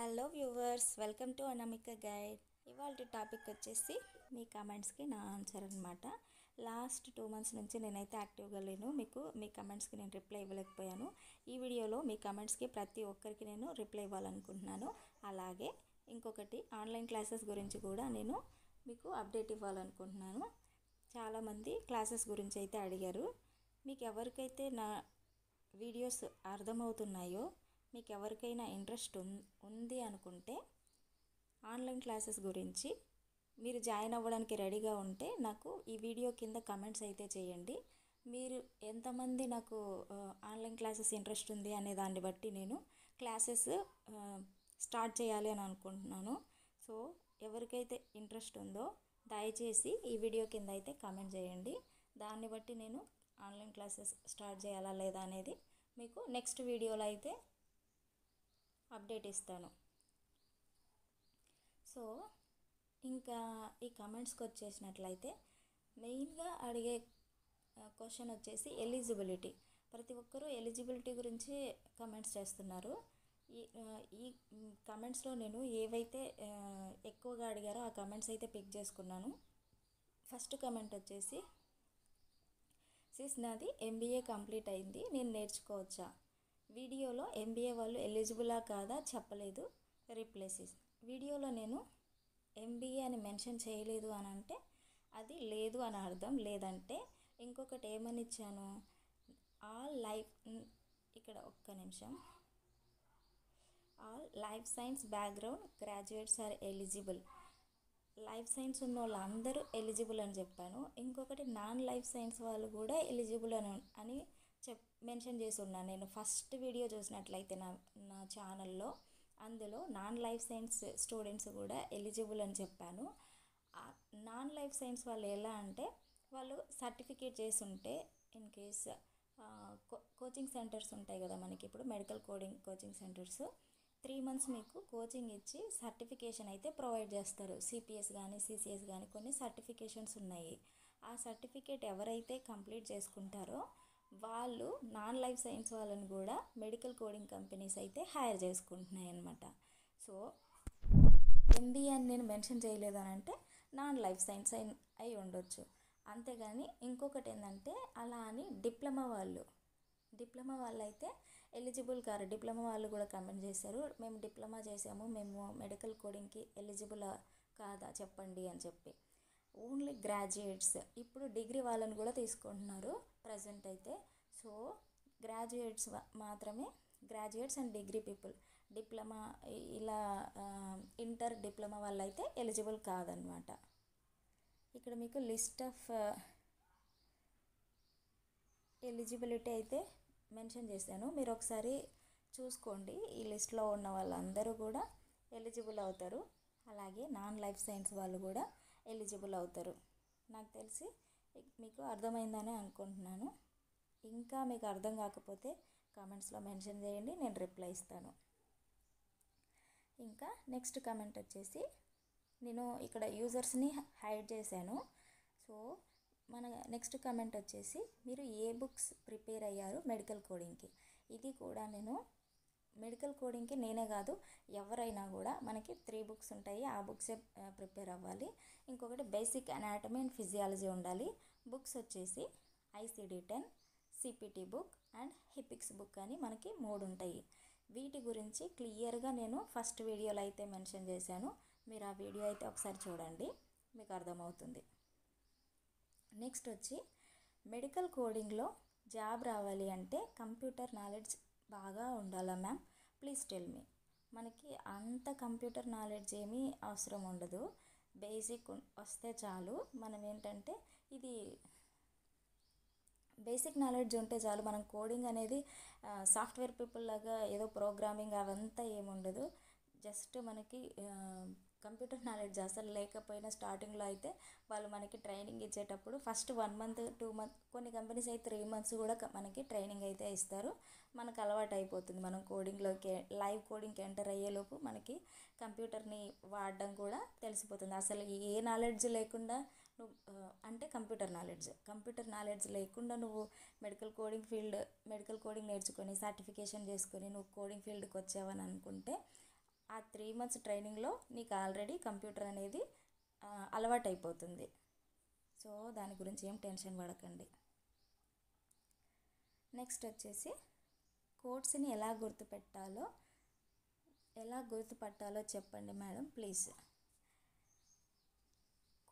Hello viewers, welcome to Anamika guide. ఇవాళ topic వచ్చేసి మీ కమెంట్స్కి నా ఆన్సర్ అనమాట. లాస్ట్ 2 months నుంచి నేనైతే యాక్టివ్గా లేను. మీ కమెంట్స్కి నేను రిప్లై ఇవ్వలేకపోయాను. ఈ వీడియోలో మీ కమెంట్స్కి ప్రతి ఒక్కరికి నేను రిప్లై ఇవ్వాలనుకుంటున్నాను. అలాగే ఇంకొకటి, ఆన్లైన్ క్లాసెస్ గురించి కూడా నేను మీకు అప్డేట్ ఇవ్వాలనుకుంటున్నాను. చాలామంది క్లాసెస్ గురించి అయితే అడిగారు. మీకు ఎవరికైతే నా వీడియోస్ అర్థమవుతున్నాయో, మీకు ఎవరికైనా ఇంట్రెస్ట్ ఉంది అనుకుంటే ఆన్లైన్ క్లాసెస్ గురించి మీరు జాయిన్ అవ్వడానికి రెడీగా ఉంటే నాకు ఈ వీడియో కింద కమెంట్స్ అయితే చేయండి. మీరు ఎంతమంది నాకు ఆన్లైన్ క్లాసెస్ ఇంట్రెస్ట్ ఉంది అనే దాన్ని బట్టి నేను క్లాసెస్ స్టార్ట్ చేయాలి అని అనుకుంటున్నాను. సో ఎవరికైతే ఇంట్రెస్ట్ ఉందో దయచేసి ఈ వీడియో కింద అయితే కమెంట్ చేయండి. దాన్ని బట్టి నేను ఆన్లైన్ క్లాసెస్ స్టార్ట్ చేయాలా లేదా అనేది మీకు నెక్స్ట్ వీడియోలో అయితే అప్డేట్ ఇస్తాను. సో ఇంకా ఈ కమెంట్స్కి వచ్చేసినట్లయితే మెయిన్గా అడిగే క్వశ్చన్ వచ్చేసి ఎలిజిబిలిటీ. ప్రతి ఒక్కరూ ఎలిజిబిలిటీ గురించి కమెంట్స్ చేస్తున్నారు. ఈ కమెంట్స్లో నేను ఏవైతే ఎక్కువగా అడిగారో ఆ కమెంట్స్ అయితే పిక్ చేసుకున్నాను. ఫస్ట్ కమెంట్ వచ్చేసి, సిస్ నాది MBA కంప్లీట్ అయింది, నేను నేర్చుకోవచ్చా? వీడియోలో MBA వాళ్ళు ఎలిజిబులా కాదా చెప్పలేదు, రీప్లేసెస్. వీడియోలో నేను MBA అని మెన్షన్ చేయలేదు అని అంటే అది లేదు అని అర్థం. లేదంటే ఇంకొకటి ఏమని ఇచ్చాను, ఆల్ లైఫ్, ఇక్కడ ఒక్క నిమిషం, all life science background graduates are eligible. Life science ఉన్న వాళ్ళు అందరూ ఎలిజిబుల్ అని చెప్పాను. ఇంకొకటి నాన్ లైఫ్ సైన్స్ వాళ్ళు కూడా ఎలిజిబుల్ అని మెన్షన్ చేసి ఉన్నాను. నేను ఫస్ట్ వీడియో చూసినట్లయితే నా ఛానల్లో అందులో నాన్ లైఫ్ సైన్స్ స్టూడెంట్స్ కూడా ఎలిజిబుల్ అని చెప్పాను. నాన్ లైఫ్ సైన్స్ వాళ్ళు ఎలా అంటే, వాళ్ళు సర్టిఫికేట్ చేసి ఉంటే, ఇన్ కేస్ కోచింగ్ సెంటర్స్ ఉంటాయి కదా మనకి, ఇప్పుడు medical coding coaching centres 3 months మీకు కోచింగ్ ఇచ్చి సర్టిఫికేషన్ అయితే ప్రొవైడ్ చేస్తారు. CPS కానీ CCS కానీ కొన్ని సర్టిఫికేషన్స్ ఉన్నాయి. ఆ సర్టిఫికేట్ ఎవరైతే కంప్లీట్ చేసుకుంటారో వాళ్ళు నాన్ లైఫ్ సైన్స్ వాళ్ళని కూడా మెడికల్ కోడింగ్ కంపెనీస్ అయితే హైర్ చేసుకుంటున్నాయి అన్నమాట. సో MBA అని నేను మెన్షన్ చేయలేదు అని అంటే నాన్ లైఫ్ సైన్స్ అయి ఉండొచ్చు. అంతేగాని ఇంకొకటి ఏంటంటే, అలా అని డిప్లొమా వాళ్ళు అయితే ఎలిజిబుల్ కారు. డిప్లొమా వాళ్ళు కూడా కమెంట్ చేశారు, మేము డిప్లొమా చేసాము, మేము మెడికల్ కోడింగ్కి ఎలిజిబుల్ కాదా చెప్పండి అని చెప్పి. ఓన్లీ గ్రాడ్యుయేట్స్, ఇప్పుడు డిగ్రీ వాళ్ళని కూడా తీసుకుంటున్నారు ప్రజెంట్ అయితే. సో గ్రాడ్యుయేట్స్ మాత్రమే, graduates and degree people, diploma ఇలా ఇంటర్ డిప్లొమా వాళ్ళు అయితే ఎలిజిబుల్ కాదనమాట. ఇక్కడ మీకు లిస్ట్ ఆఫ్ ఎలిజిబిలిటీ అయితే మెన్షన్ చేశాను, మీరు ఒకసారి చూసుకోండి. ఈ లిస్ట్లో ఉన్న వాళ్ళందరూ కూడా ఎలిజిబుల్ అవుతారు. అలాగే నాన్ లైఫ్ సైన్స్ వాళ్ళు కూడా ఎలిజిబుల్ అవుతారు. నాకు తెలిసి మీకు అర్థమైందని అనుకుంటున్నాను. ఇంకా మీకు అర్థం కాకపోతే కామెంట్స్లో మెన్షన్ చేయండి, నేను రిప్లై ఇస్తాను. ఇంకా నెక్స్ట్ కమెంట్ వచ్చేసి, నేను ఇక్కడ యూజర్స్ని హైడ్ చేశాను. సో మన నెక్స్ట్ కమెంట్ వచ్చేసి, మీరు ఏ బుక్స్ ప్రిపేర్ అయ్యారు మెడికల్ కోడింగ్కి? ఇది కూడా నేను మెడికల్ కోడింగ్కి నేనే కాదు, ఎవరైనా కూడా మనకి 3 books ఉంటాయి, ఆ బుక్సే ప్రిపేర్ అవ్వాలి. ఇంకొకటి బేసిక్ అనాటమీ అండ్ ఫిజియాలజీ ఉండాలి. బుక్స్ వచ్చేసి ICD-10, CPT బుక్ అండ్ హిపిక్స్ బుక్ అని మనకి 3 ఉంటాయి. వీటి గురించి క్లియర్గా నేను ఫస్ట్ వీడియోలో అయితే మెన్షన్ చేశాను. మీరు ఆ వీడియో అయితే ఒకసారి చూడండి, మీకు అర్థమవుతుంది. నెక్స్ట్ వచ్చి, మెడికల్ కోడింగ్లో జాబ్ రావాలి అంటే కంప్యూటర్ నాలెడ్జ్ బాగా ఉండాలా మ్యామ్, ప్లీజ్ టెల్ మీ. మనకి అంత కంప్యూటర్ నాలెడ్జ్ ఏమీ అవసరం ఉండదు, బేసిక్ వస్తే చాలు. మనం ఏంటంటే, ఇది బేసిక్ నాలెడ్జ్ ఉంటే చాలు. మనం కోడింగ్ అనేది సాఫ్ట్వేర్ పీపుల్ లాగా ఏదో ప్రోగ్రామింగ్ అవంతా ఏముండదు. జస్ట్ మనకి కంప్యూటర్ నాలెడ్జ్ అసలు లేకపోయినా స్టార్టింగ్లో అయితే వాళ్ళు మనకి ట్రైనింగ్ ఇచ్చేటప్పుడు ఫస్ట్ 1 month 2 months, కొన్ని కంపెనీస్ అయితే 3 months కూడా మనకి ట్రైనింగ్ అయితే ఇస్తారు. మనకు అలవాటు అయిపోతుంది. మనం కోడింగ్లోకి లైవ్ కోడింగ్కి ఎంటర్ అయ్యేలోపు మనకి కంప్యూటర్ని వాడడం కూడా తెలిసిపోతుంది. అసలు ఏ నాలెడ్జ్ లేకుండా నువ్వు అంటే కంప్యూటర్ నాలెడ్జ్ లేకుండా నువ్వు మెడికల్ కోడింగ్ నేర్చుకొని సర్టిఫికేషన్ చేసుకొని నువ్వు కోడింగ్ ఫీల్డ్కి వచ్చావని అనుకుంటే ఆ 3 మంత్స్ ట్రైనింగ్లో నీకు ఆల్రెడీ కంప్యూటర్ అనేది అలవాటు అయిపోతుంది. సో దాని గురించి ఏం టెన్షన్ పడకండి. నెక్స్ట్ వచ్చేసి కోడ్స్ని ఎలా గుర్తుపట్టాలో చెప్పండి మేడం ప్లీజ్.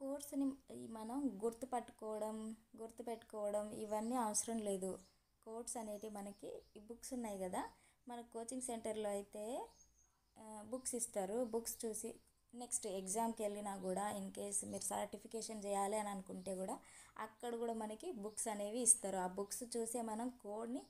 కోడ్స్ని మనం గుర్తుపెట్టుకోవడం ఇవన్నీ అవసరం లేదు. కోడ్స్ అనేటివి మనకి ఈ బుక్స్ ఉన్నాయి కదా, మన కోచింగ్ సెంటర్లో అయితే బుక్స్ ఇస్తారు. బుక్స్ చూసి నెక్స్ట్ ఎగ్జామ్కి వెళ్ళినా కూడా ఇన్ కేస్ మీరు సర్టిఫికేషన్ చేయాలి అని అనుకుంటే కూడా అక్కడ కూడా మనకి బుక్స్ అనేవి ఇస్తారు. ఆ బుక్స్ చూసే మనం కోడ్ని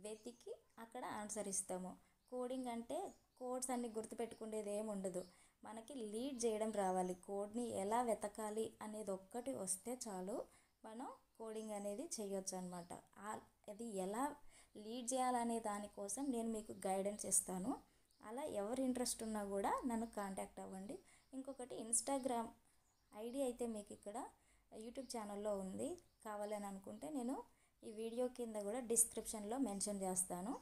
వెతికి అక్కడ ఆన్సర్ ఇస్తాము. కోడింగ్ అంటే కోడ్స్ అన్ని గుర్తుపెట్టుకునేది ఏమి ఉండదు, మనకి లీడ్ చేయడం రావాలి. కోడ్ని ఎలా వెతకాలి అనేది ఒక్కటి వస్తే చాలు, మనం కోడింగ్ అనేది చేయొచ్చు అనమాట. అది ఎలా లీడ్ చేయాలనే దానికోసం నేను మీకు గైడెన్స్ ఇస్తాను. అలా ఎవరు ఇంట్రెస్ట్ ఉన్నా కూడా నన్ను కాంటాక్ట్ అవ్వండి. ఇంకొకటి ఇన్స్టాగ్రామ్ ఐడి అయితే మీకు ఇక్కడ యూట్యూబ్ ఛానల్లో ఉంది. కావాలని అనుకుంటే నేను ఈ వీడియో కింద కూడా డిస్క్రిప్షన్లో మెన్షన్ చేస్తాను.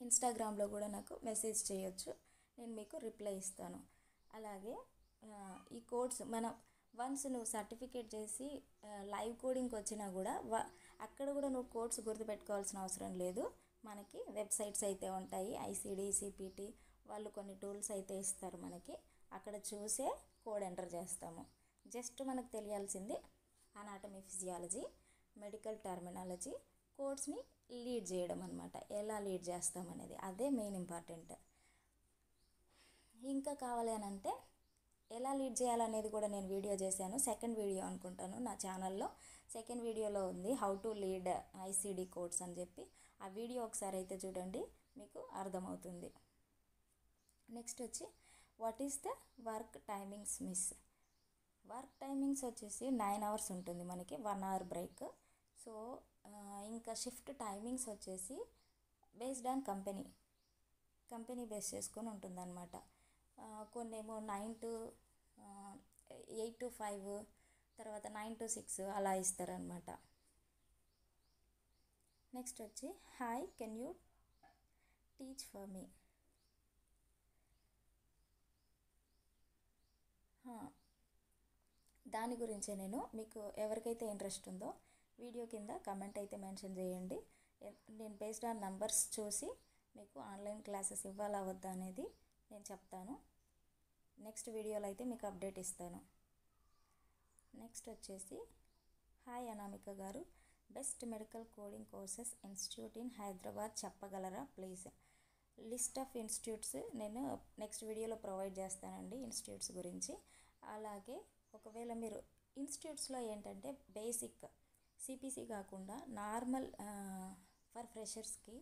ఇన్స్టాగ్రామ్లో కూడా నాకు మెసేజ్ చేయొచ్చు, నేను మీకు రిప్లై ఇస్తాను. అలాగే ఈ కోడ్స్ మనం వన్స్ నువ్వు సర్టిఫికేట్ చేసి లైవ్ కోడింగ్కి వచ్చినా కూడా అక్కడ కూడా నువ్వు కోడ్స్ గుర్తుపెట్టుకోవాల్సిన అవసరం లేదు. మనకి వెబ్సైట్స్ అయితే ఉంటాయి, ఐసిడి సిపిటి వాళ్ళు కొన్ని టూల్స్ అయితే ఇస్తారు మనకి. అక్కడ చూసే కోడ్ ఎంటర్ చేస్తాము. జస్ట్ మనకు తెలియాల్సింది అనాటమీ, ఫిజియాలజీ, మెడికల్ టర్మినాలజీ, కోడ్స్ని లీడ్ చేయడం అనమాట. ఎలా లీడ్ చేస్తామనేది అదే మెయిన్ ఇంపార్టెంట్. ఇంకా కావాలి అని అంటే ఎలా లీడ్ చేయాలనేది కూడా నేను వీడియో చేశాను. సెకండ్ వీడియో అనుకుంటాను నా ఛానల్లో. సెకండ్ వీడియోలో ఉంది how to lead ICD codes అని చెప్పి. ఆ వీడియో ఒకసారి అయితే చూడండి, మీకు అర్థమవుతుంది. నెక్స్ట్ వచ్చి what is the work timings miss. Work timings వచ్చేసి 9 hours ఉంటుంది మనకి, 1 hour బ్రేక్. సో ఇంకా షిఫ్ట్ టైమింగ్స్ వచ్చేసి బేస్డ్ ఆన్ కంపెనీ బేస్ చేసుకొని ఉంటుంది అనమాట. కొన్నేమో 9 to 8 to 5, తర్వాత 9 to 6 అలా ఇస్తారనమాట. నెక్స్ట్ వచ్చి hi can you teach for me. దాని గురించే నేను మీకు ఎవరికైతే ఇంట్రెస్ట్ ఉందో వీడియో కింద కమెంట్ అయితే మెన్షన్ చేయండి. నేను బేస్డ్ ఆన్ నంబర్స్ చూసి మీకు ఆన్లైన్ క్లాసెస్ ఇవ్వాలా వద్దా అనేది నేను చెప్తాను. నెక్స్ట్ వీడియోలో అయితే మీకు అప్డేట్ ఇస్తాను. నెక్స్ట్ వచ్చేసి hi Anamika garu, best medical coding courses institute in Hyderabad చెప్పగలరా ప్లీజ్. లిస్ట్ ఆఫ్ ఇన్స్టిట్యూట్స్ నేను నెక్స్ట్ వీడియోలో ప్రొవైడ్ చేస్తానండి ఇన్స్టిట్యూట్స్ గురించి. అలాగే ఒకవేళ మీరు ఇన్స్టిట్యూట్స్లో ఏంటంటే బేసిక్ సిపిసి కాకుండా నార్మల్ ఫర్ ఫ్రెషర్స్కి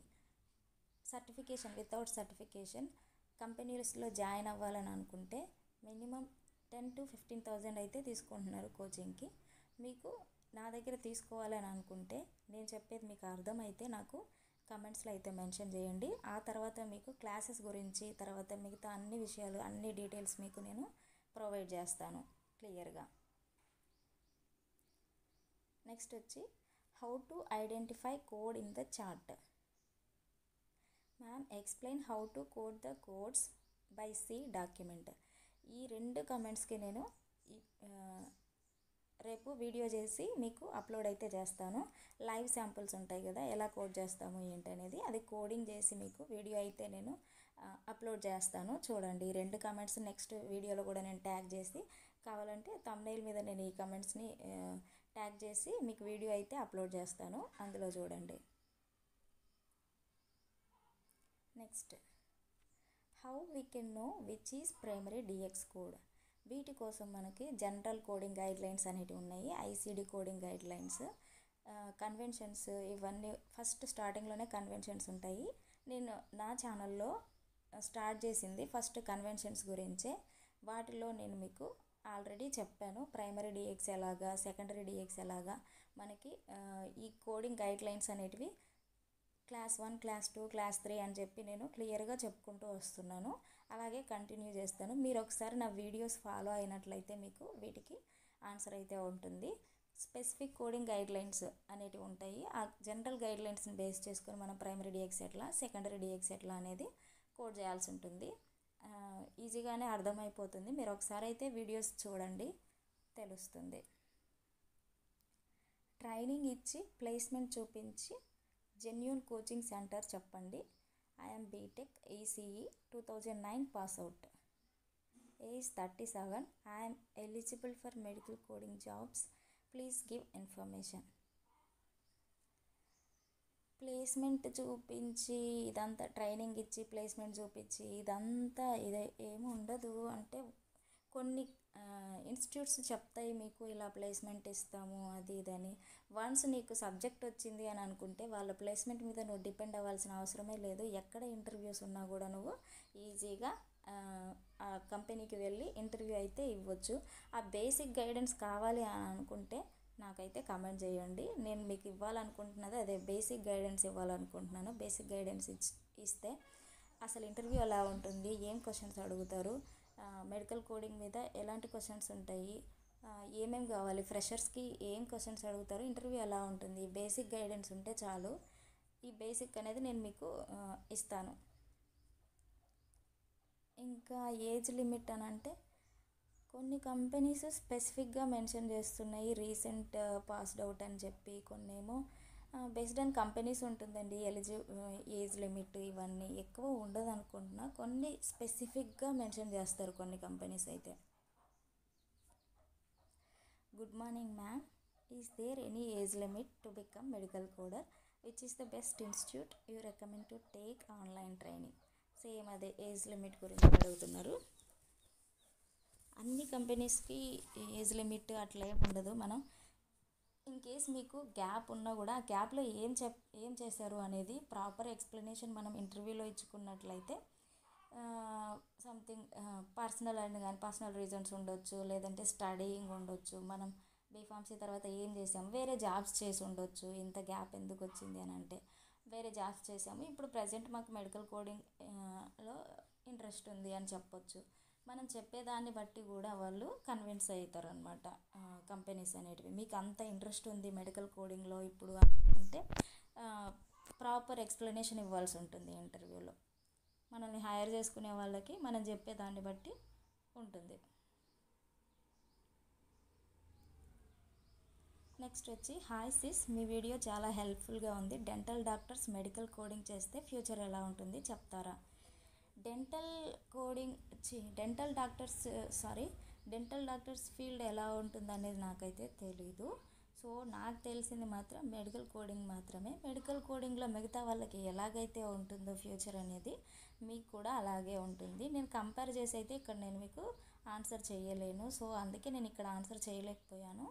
సర్టిఫికేషన్ వితౌట్ సర్టిఫికేషన్ కంపెనీస్లో జాయిన్ అవ్వాలని అనుకుంటే మినిమం 10,000 to 15,000 అయితే తీసుకుంటున్నారు కోచింగ్కి. మీకు నా దగ్గర తీసుకోవాలని అనుకుంటే నేను చెప్పేది మీకు అర్థమైతే నాకు కమెంట్స్లో అయితే మెన్షన్ చేయండి. ఆ తర్వాత మీకు క్లాసెస్ గురించి తర్వాత మిగతా అన్ని విషయాలు అన్ని డీటెయిల్స్ మీకు నేను ప్రొవైడ్ చేస్తాను క్లియర్గా. నెక్స్ట్ వచ్చి how to identify code in the chart. Ma'am explain how to code the codes by C document. ఈ 2 కమెంట్స్కి నేను రేపు వీడియో చేసి మీకు అప్లోడ్ అయితే చేస్తాను. లైవ్ శాంపుల్స్ ఉంటాయి కదా, ఎలా కోడ్ చేస్తాము ఏంటి అనేది, అది కోడింగ్ చేసి మీకు వీడియో అయితే నేను అప్లోడ్ చేస్తాను. చూడండి ఈ 2 కమెంట్స్ నెక్స్ట్ వీడియోలో కూడా నేను ట్యాగ్ చేసి, కావాలంటే థంబ్నెయిల్ మీద నేను ఈ కమెంట్స్ని ట్యాగ్ చేసి మీకు వీడియో అయితే అప్లోడ్ చేస్తాను, అందులో చూడండి. Next how we can know which is primary DX code. వీటి కోసం మనకి జనరల్ కోడింగ్ గైడ్లైన్స్ అనేటివి ఉన్నాయి, ఐసిడి కోడింగ్ గైడ్లైన్స్, కన్వెన్షన్స్, ఇవన్నీ ఫస్ట్ స్టార్టింగ్లోనే కన్వెన్షన్స్ ఉంటాయి. నేను నా ఛానల్లో స్టార్ట్ చేసింది ఫస్ట్ కన్వెన్షన్స్ గురించే. వాటిలో నేను మీకు ఆల్రెడీ చెప్పాను ప్రైమరీ డిఎక్స్ ఎలాగా, సెకండరీ డిఎక్స్ ఎలాగా, మనకి ఈ కోడింగ్ గైడ్లైన్స్ అనేటివి క్లాస్ 1, క్లాస్ 2, క్లాస్ 3 అని చెప్పి నేను క్లియర్గా చెప్పుకుంటూ వస్తున్నాను. అలాగే కంటిన్యూ చేస్తాను. మీరు ఒకసారి నా వీడియోస్ ఫాలో అయినట్లయితే మీకు వీటికి ఆన్సర్ అయితే ఉంటుంది. స్పెసిఫిక్ కోడింగ్ గైడ్లైన్స్ అనేటివి ఉంటాయి. ఆ జనరల్ గైడ్లైన్స్ని బేస్ చేసుకొని మనం ప్రైమరీ డిఎక్స్ ఎట్లా, సెకండరీ డిఎక్స్ ఎట్లా అనేది కోడ్ చేయాల్సి ఉంటుంది. ఈజీగానే అర్థమైపోతుంది. మీరు ఒకసారి అయితే వీడియోస్ చూడండి, తెలుస్తుంది. ట్రైనింగ్ ఇచ్చి ప్లేస్మెంట్ చూపించి జెన్యూన్ కోచింగ్ సెంటర్ చెప్పండి. I'm BTech ECE 2009 pass out. Age 37. I'm eligible for medical coding jobs. Please give information. Placement చూపించి ఇదంతా ట్రైనింగ్ ఇచ్చి ప్లేస్మెంట్ చూపించి ఇదంతా ఇదే ఏమి ఉండదు. అంటే కొన్ని ఇన్స్టిట్యూట్స్ చెప్తాయి మీకు ఇలా ప్లేస్మెంట్ ఇస్తాము అది ఇదని. వన్స్ నీకు సబ్జెక్ట్ వచ్చింది అని అనుకుంటే వాళ్ళ ప్లేస్మెంట్ మీద నువ్వు డిపెండ్ అవ్వాల్సిన అవసరమే లేదు. ఎక్కడ ఇంటర్వ్యూస్ ఉన్నా కూడా నువ్వు ఈజీగా ఆ కంపెనీకి వెళ్ళి ఇంటర్వ్యూ అయితే ఇవ్వచ్చు. ఆ బేసిక్ గైడెన్స్ కావాలి అని అనుకుంటే నాకైతే కామెంట్ చేయండి. నేను మీకు ఇవ్వాలనుకుంటున్నది అదే, బేసిక్ గైడెన్స్ ఇవ్వాలనుకుంటున్నాను. బేసిక్ గైడెన్స్ ఇస్తే అసలు ఇంటర్వ్యూ ఎలా ఉంటుంది, ఏం క్వశ్చన్స్ అడుగుతారు, మెడికల్ కోడింగ్ మీద ఎలాంటి క్వశ్చన్స్ ఉంటాయి, ఏమేమి కావాలి, ఫ్రెషర్స్కి ఏం క్వశ్చన్స్ అడుగుతారు, ఇంటర్వ్యూ ఎలా ఉంటుంది, బేసిక్ గైడెన్స్ ఉంటే చాలు. ఈ బేసిక్ అనేది నేను మీకు ఇస్తాను. ఇంకా ఏజ్ లిమిట్ అని అంటే కొన్ని కంపెనీస్ స్పెసిఫిక్గా మెన్షన్ చేస్తున్నాయి రీసెంట్ పాస్డ్ అవుట్ అని చెప్పి. కొన్నేమో బేస్డ్ ఆన్ కంపెనీస్ ఉంటుందండి ఏజ్ లిమిట్. ఇవన్నీ ఎక్కువ ఉండదు అనుకుంటున్నా, కొన్ని స్పెసిఫిక్గా మెన్షన్ చేస్తారు కొన్ని కంపెనీస్ అయితే. Good morning ma'am, is there any age limit to become medical coder? Which is the best institute you recommend to take online training? Same అదే ఏజ్ లిమిట్ గురించి అడుగుతున్నారు. అన్ని కంపెనీస్కి ఏజ్ లిమిట్ అట్లా ఏం ఉండదు. మనం ఇన్ కేస్ మీకు గ్యాప్ ఉన్నా కూడా ఆ గ్యాప్లో ఏం చేశారు అనేది ప్రాపర్ ఎక్స్ప్లెనేషన్ మనం ఇంటర్వ్యూలో ఇచ్చుకున్నట్లయితే సంథింగ్ పర్సనల్ అని కానీ పర్సనల్ రీజన్స్ ఉండొచ్చు, లేదంటే స్టడీయింగ్ ఉండొచ్చు, మనం బీఫార్మసీ తర్వాత ఏం చేసాము, వేరే జాబ్స్ చేసి ఉండొచ్చు. ఇంత గ్యాప్ ఎందుకు వచ్చింది అని అంటే వేరే జాబ్స్ చేసాము, ఇప్పుడు ప్రజెంట్ మాకు మెడికల్ కోడింగ్లో ఇంట్రెస్ట్ ఉంది అని చెప్పొచ్చు. మనం చెప్పేదాన్ని బట్టి కూడా వాళ్ళు కన్విన్స్ అవుతారు అనమాట కంపెనీస్ అనేటివి. మీకు అంత ఇంట్రెస్ట్ ఉంది మెడికల్ కోడింగ్లో ఇప్పుడు అంటే ప్రాపర్ ఎక్స్ప్లెనేషన్ ఇవ్వాల్సి ఉంటుంది ఇంటర్వ్యూలో. మనల్ని హైర్ చేసుకునే వాళ్ళకి మనం చెప్పేదాన్ని బట్టి ఉంటుంది. నెక్స్ట్ వచ్చి, హాయ్ సిస్, మీ వీడియో చాలా హెల్ప్ఫుల్గా ఉంది. డెంటల్ డాక్టర్స్ మెడికల్ కోడింగ్ చేస్తే ఫ్యూచర్ ఎలా ఉంటుంది చెప్తారా? డెంటల్ డాక్టర్స్ ఫీల్డ్ ఎలా ఉంటుంది అనేది నాకైతే తెలీదు. సో నాకు తెలిసింది మాత్రం మెడికల్ కోడింగ్ మాత్రమే. మెడికల్ కోడింగ్లో మిగతా వాళ్ళకి ఎలాగైతే ఉంటుందో ఫ్యూచర్ అనేది మీకు కూడా అలాగే ఉంటుంది. నేను కంపేర్ చేసి అయితే ఇక్కడ నేను మీకు ఆన్సర్ చేయలేను. సో అందుకే నేను ఇక్కడ ఆన్సర్ చేయలేకపోయాను.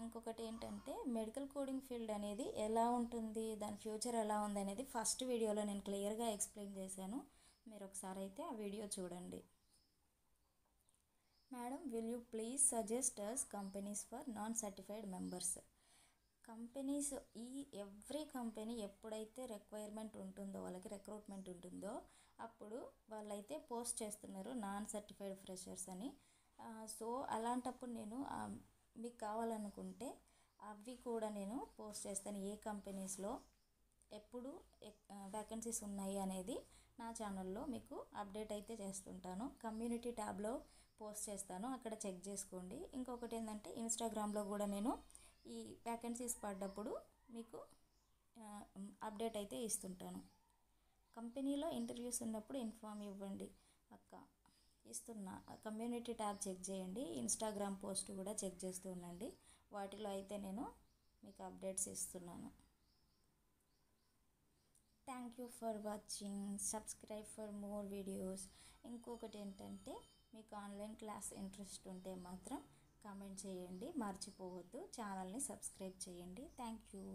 ఇంకొకటి ఏంటంటే మెడికల్ కోడింగ్ ఫీల్డ్ అనేది ఎలా ఉంటుంది, దాని ఫ్యూచర్ ఎలా ఉంది అనేది ఫస్ట్ వీడియోలో నేను క్లియర్గా ఎక్స్ప్లెయిన్ చేశాను. మీరు ఒకసారి అయితే ఆ వీడియో చూడండి. Madam, will you please suggest us companies for non certified members? Companies every company ఎప్పుడైతే రిక్వైర్మెంట్ ఉంటుందో, వాళ్ళకి రిక్రూట్మెంట్ ఉంటుందో అప్పుడు వాళ్ళైతే పోస్ట్ చేస్తున్నారు నాన్ సర్టిఫైడ్ ఫ్రెషర్స్ అని. సో అలాంటప్పుడు నేను మీకు కావాలనుకుంటే అవి కూడా నేను పోస్ట్ చేస్తాను. ఏ కంపెనీస్లో ఎప్పుడు వ్యాకెన్సీస్ ఉన్నాయి అనేది నా ఛానల్లో మీకు అప్డేట్ అయితే చేస్తుంటాను. కమ్యూనిటీ ట్యాబ్లో పోస్ట్ చేస్తాను, అక్కడ చెక్ చేసుకోండి. ఇంకొకటి ఏంటంటే ఇన్స్టాగ్రామ్లో కూడా నేను ఈ వ్యాకెన్సీస్ పడ్డప్పుడు మీకు అప్డేట్ అయితే ఇస్తుంటాను. కంపెనీలో ఇంటర్వ్యూస్ ఉన్నప్పుడు ఇన్ఫామ్ ఇవ్వండి అక్క. ఇస్తున్నా, కమ్యూనిటీ ట్యాబ్ చెక్ చేయండి, ఇన్స్టాగ్రామ్ పోస్ట్ కూడా చెక్ చేస్తూ ఉండండి. వాటిలో అయితే నేను మీకు అప్డేట్స్ ఇస్తున్నాను. Thank you for watching. Subscribe for more videos. ఇంకొకటి ఏంటంటే మీకు ఆన్లైన్ క్లాస్ ఇంట్రెస్ట్ ఉంటే మాత్రం కామెంట్ చేయండి, మర్చిపోవద్దు. ఛానల్ని సబ్స్క్రైబ్ చేయండి. Thank you.